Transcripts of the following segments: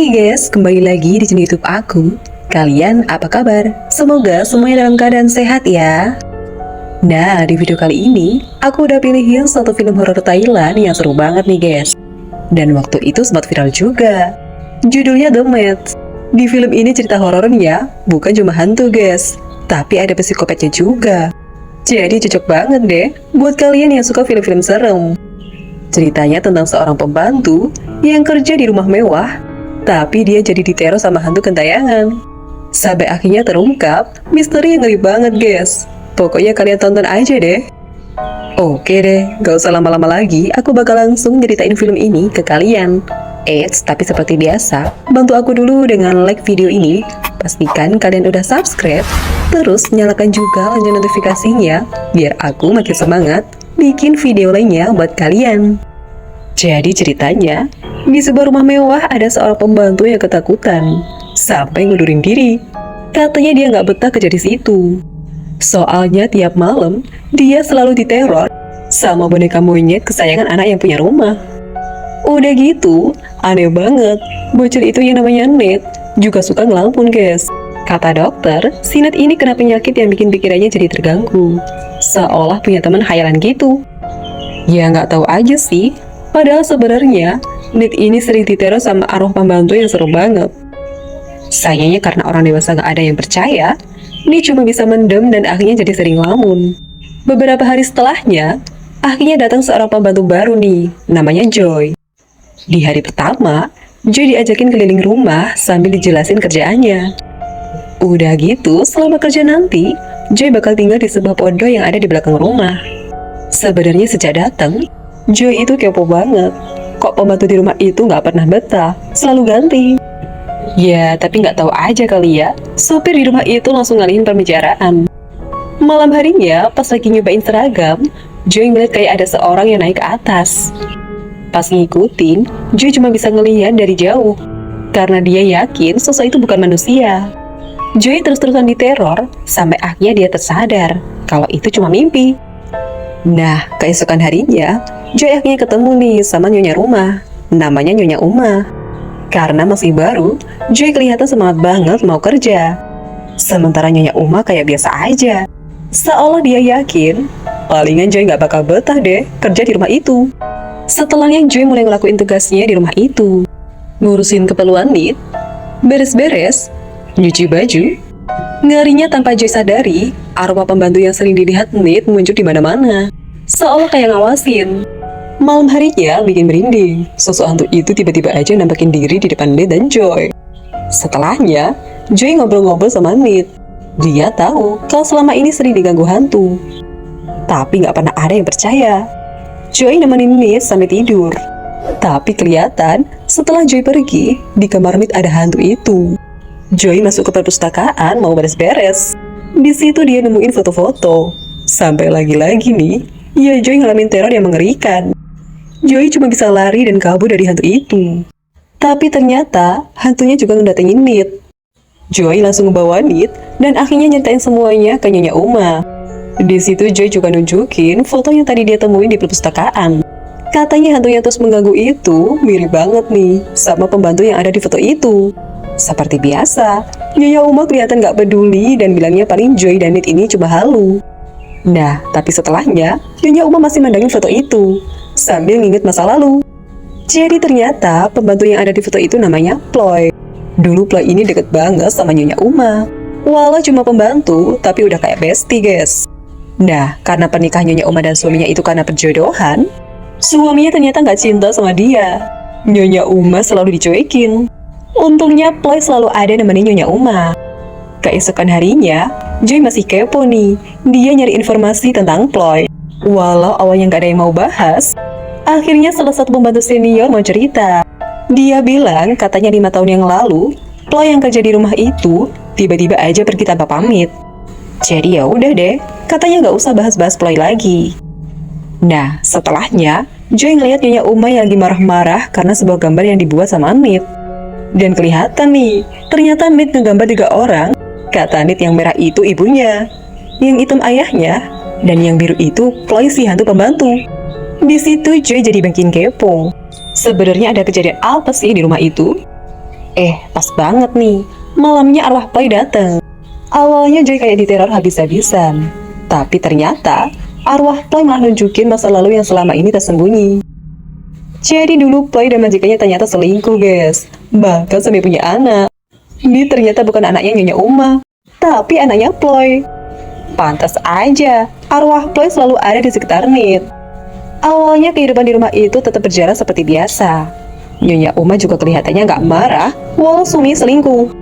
Hai guys, kembali lagi di channel YouTube aku. Kalian apa kabar? Semoga semuanya dalam keadaan sehat ya. Nah, di video kali ini, aku udah pilihin satu film horor Thailand yang seru banget nih guys. Dan waktu itu sempat viral juga. Judulnya The Mask. Di film ini cerita horornya bukan cuma hantu guys, tapi ada psikopatnya juga. Jadi cocok banget deh buat kalian yang suka film-film serem. Ceritanya tentang seorang pembantu yang kerja di rumah mewah, tapi dia jadi diteror sama hantu gentayangan. Sampai akhirnya terungkap misteri yang ngeri banget guys. Pokoknya kalian tonton aja deh. Oke deh, gak usah lama-lama lagi, aku bakal langsung ceritain film ini ke kalian. Eits, tapi seperti biasa, bantu aku dulu dengan like video ini. Pastikan kalian udah subscribe, terus nyalakan juga lonceng notifikasinya, biar aku makin semangat bikin video lainnya buat kalian. Jadi ceritanya, di sebuah rumah mewah ada seorang pembantu yang ketakutan sampai ngundurin diri. Katanya dia nggak betah kerja di situ. Soalnya tiap malam dia selalu diteror sama boneka monyet kesayangan anak yang punya rumah. Udah gitu, aneh banget, bocil itu yang namanya Ned juga suka ngelamun guys. Kata dokter, si Ned ini kena penyakit yang bikin pikirannya jadi terganggu, seolah punya teman khayalan gitu. Ya nggak tahu aja sih. Padahal sebenarnya, Ned ini sering diteror sama arwah pembantu yang seru banget. Sayangnya karena orang dewasa gak ada yang percaya, Ned cuma bisa mendem dan akhirnya jadi sering ngelamun. Beberapa hari setelahnya, akhirnya datang seorang pembantu baru nih, namanya Joy. Di hari pertama, Joy diajakin keliling rumah sambil dijelasin kerjaannya. Udah gitu, selama kerja nanti, Joy bakal tinggal di sebuah pondok yang ada di belakang rumah. Sebenarnya sejak datang, Joy itu kepo banget. Kok pembantu di rumah itu nggak pernah betah, selalu ganti. Ya, tapi nggak tahu aja kali ya, supir di rumah itu langsung ngalihin pembicaraan. Malam harinya, pas lagi nyobain seragam, Joy ngeliat kayak ada seorang yang naik ke atas. Pas ngikutin, Joy cuma bisa ngelihat dari jauh, karena dia yakin sosok itu bukan manusia. Joy terus-terusan diteror, sampai akhirnya dia tersadar kalau itu cuma mimpi. Nah, keesokan harinya, Joy akhirnya ketemu nih sama nyonya rumah, namanya Nyonya Uma. Karena masih baru, Joy kelihatan semangat banget mau kerja. Sementara Nyonya Uma kayak biasa aja. Seolah dia yakin, palingan Joy nggak bakal betah deh kerja di rumah itu. Setelahnya Joy mulai ngelakuin tugasnya di rumah itu. Ngurusin keperluan Ned, beres-beres, nyuci baju. Ngerinya tanpa Joy sadari, arwah pembantu yang sering dilihat Ned muncul di mana-mana, seolah kayak ngawasin. Malam harinya bikin merinding, sosok hantu itu tiba-tiba aja nampakin diri di depan Ned dan Joy. Setelahnya, Joy ngobrol-ngobrol sama Ned. Dia tahu kalau selama ini sering diganggu hantu, tapi nggak pernah ada yang percaya. Joy nemenin Ned sampai tidur. Tapi kelihatan setelah Joy pergi, di kamar Ned ada hantu itu. Joy masuk ke perpustakaan mau beres-beres. Di situ dia nemuin foto-foto. Sampai lagi-lagi nih, ya Joy ngalamin teror yang mengerikan. Joy cuma bisa lari dan kabur dari hantu itu. Tapi ternyata hantunya juga ngedatengin Ned. Joy langsung ngebawa Ned dan akhirnya nyeritain semuanya ke Nyonya Uma. Di situ Joy juga nunjukin foto yang tadi dia temuin di perpustakaan. Katanya hantu yang terus mengganggu itu mirip banget nih sama pembantu yang ada di foto itu. Seperti biasa, Nyonya Uma kelihatan gak peduli dan bilangnya paling Joy dan Ned ini cuma halu. Nah, tapi setelahnya, Nyonya Uma masih mandangin foto itu, sambil nginget masa lalu. Jadi ternyata pembantu yang ada di foto itu namanya Ploy. Dulu Ploy ini deket banget sama Nyonya Uma. Walau cuma pembantu, tapi udah kayak bestie guys. Nah, karena pernikahan Nyonya Uma dan suaminya itu karena perjodohan, suaminya ternyata gak cinta sama dia. Nyonya Uma selalu dicuekin. Untungnya Ploy selalu ada nemenin Nyonya Uma. Keesokan harinya, Joy masih kepo nih. Dia nyari informasi tentang Ploy. Walau awalnya gak ada yang mau bahas, akhirnya salah satu pembantu senior mau cerita. Dia bilang katanya 5 tahun yang lalu, Ploy yang kerja di rumah itu tiba-tiba aja pergi tanpa pamit. Jadi ya udah deh, katanya gak usah bahas-bahas Ploy lagi. Nah, setelahnya, Joy ngeliat Nyonya Uma yang lagi marah-marah karena sebuah gambar yang dibuat sama Ned. Dan kelihatan nih, ternyata Ned ngegambar 3 orang. Kata Ned yang merah itu ibunya, yang hitam ayahnya, dan yang biru itu Ploy si hantu pembantu. Di situ Joy jadi makin kepo. Sebenarnya ada kejadian apa sih di rumah itu? Pas banget nih, malamnya arwah Ploy datang. Awalnya Joy kayak diteror habis-habisan, tapi ternyata arwah Ploy malah nunjukin masa lalu yang selama ini tersembunyi. Jadi dulu Ploy dan majikannya ternyata selingkuh, guys. Bahkan sampai punya anak. Dia ternyata bukan anaknya Nyonya Uma, tapi anaknya Ploy. Pantas aja, arwah Ploy selalu ada di sekitar Nit. Awalnya kehidupan di rumah itu tetap berjalan seperti biasa. Nyonya Uma juga kelihatannya nggak marah walau suaminya selingkuh.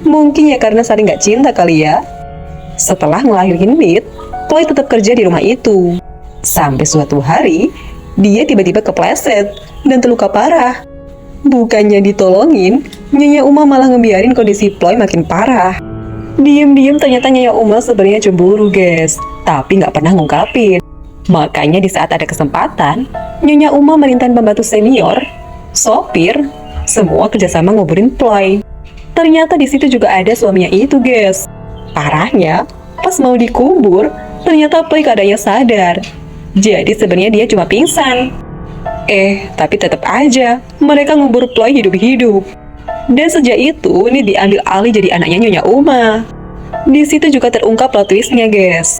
Mungkin ya karena saling nggak cinta kali ya. Setelah ngelahirin Nit, Ploy tetap kerja di rumah itu. Sampai suatu hari, dia tiba-tiba kepleset dan terluka parah. Bukannya ditolongin, Nyonya Uma malah ngebiarin kondisi Ploy makin parah. Diam-diam ternyata Nyonya Uma sebenarnya cemburu, guys, tapi nggak pernah ngungkapin. Makanya di saat ada kesempatan, Nyonya Uma merintah pembantu senior, sopir, semua kerjasama nguburin Ploy. Ternyata di situ juga ada suaminya itu, guys. Parahnya, pas mau dikubur, ternyata Ploy keadaannya sadar. Jadi sebenarnya dia cuma pingsan. Tapi tetap aja, mereka ngubur Ploy hidup-hidup. Dan sejak itu, ini diambil alih jadi anaknya Nyonya Uma. Di situ juga terungkap plot twistnya, guys.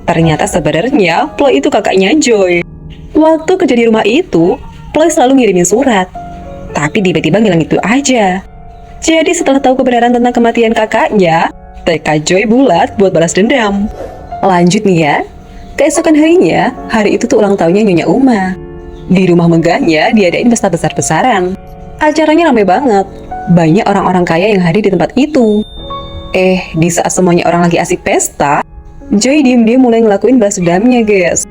Ternyata sebenarnya Ploy itu kakaknya Joy. Waktu kerja di rumah itu, Ploy selalu ngirimin surat. Tapi tiba-tiba ngilang itu aja. Jadi setelah tahu kebenaran tentang kematian kakaknya, tekad Joy bulat buat balas dendam. Lanjut nih ya. Keesokan harinya, hari itu tuh ulang tahunnya Nyonya Uma. Di rumah megahnya diadain pesta besar-besaran. Acaranya ramai banget. Banyak orang-orang kaya yang hadir di tempat itu. Di saat semuanya orang lagi asik pesta, Joy diem-diem mulai ngelakuin balas dendamnya, guys.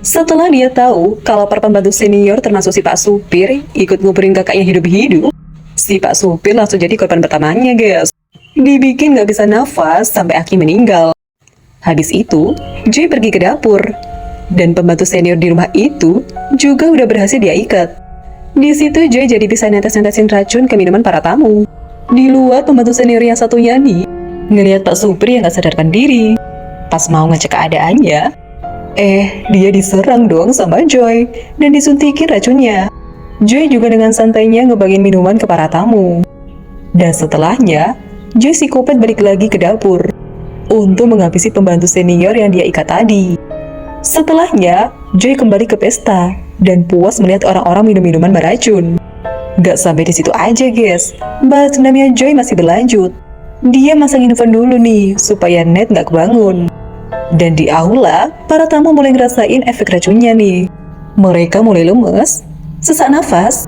Setelah dia tahu kalau para pembantu senior termasuk si Pak Supir ikut nguburin kakaknya hidup-hidup, si Pak Supir langsung jadi korban pertamanya, guys. Dibikin gak bisa nafas sampai Aki meninggal. Habis itu, Joy pergi ke dapur. Dan pembantu senior di rumah itu juga udah berhasil dia ikat. Di situ Joy jadi bisa netes-netesin racun ke minuman para tamu. Di luar pembantu senior yang satunya nih, ngelihat Pak Supir yang gak sadarkan diri. Pas mau ngecek keadaannya, dia diserang dong sama Joy dan disuntikin racunnya. Joy juga dengan santainya ngebagiin minuman ke para tamu. Dan setelahnya, Joy psikopat balik lagi ke dapur untuk menghabisi pembantu senior yang dia ikat tadi. Setelahnya, Joy kembali ke pesta dan puas melihat orang-orang minum minuman beracun. Gak sampai di situ aja, guys. Balas dendamnya Joy masih berlanjut. Dia masang handphone dulu nih supaya net gak kebangun. Dan di aula, para tamu mulai ngerasain efek racunnya nih. Mereka mulai lemes, sesak nafas.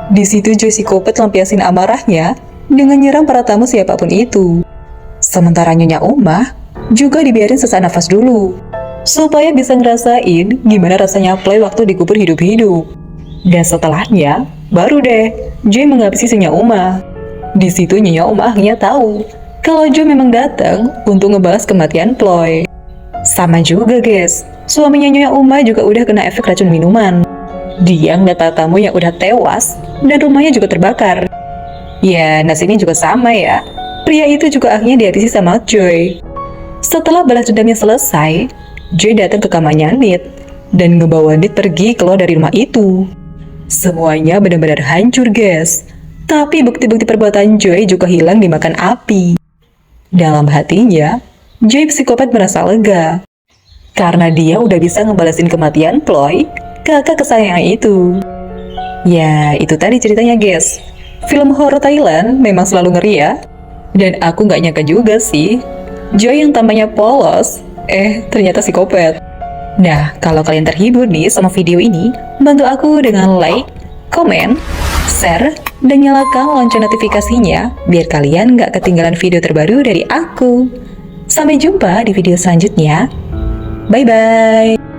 Di situ Joy psikopat lampiasin amarahnya dengan nyerang para tamu siapapun itu. Sementara Nyonya Uma juga dibiarin sesak nafas dulu, supaya bisa ngerasain gimana rasanya Ploy waktu dikubur hidup-hidup. Dan setelahnya, baru deh Joy menghabisi si Nyonya Uma. Di situ Nyonya Uma akhirnya tahu kalau Joy memang datang untuk ngebahas kematian Ploy. Sama juga, guys, suaminya Nyonya Uma juga udah kena efek racun minuman. Dia ngeliat para tamu yang udah tewas dan rumahnya juga terbakar. Ya, nasibnya juga sama ya. Pria itu juga akhirnya dihabisi sama Joy. Setelah balas dendamnya selesai, Joy datang ke kamarnya Nit dan ngebawa Nit pergi keluar dari rumah itu. Semuanya benar-benar hancur, guys. Tapi bukti-bukti perbuatan Joy juga hilang dimakan api. Dalam hatinya, Joy psikopat merasa lega karena dia udah bisa ngebalasin kematian Ploy, kakak kesayangan itu. Ya, itu tadi ceritanya, guys. Film horor Thailand memang selalu ngeri ya. Dan aku nggak nyangka juga sih, Joy yang tampaknya polos, ternyata psikopat. Nah, kalau kalian terhibur nih sama video ini, bantu aku dengan like, komen, share, dan nyalakan lonceng notifikasinya biar kalian nggak ketinggalan video terbaru dari aku. Sampai jumpa di video selanjutnya. Bye-bye.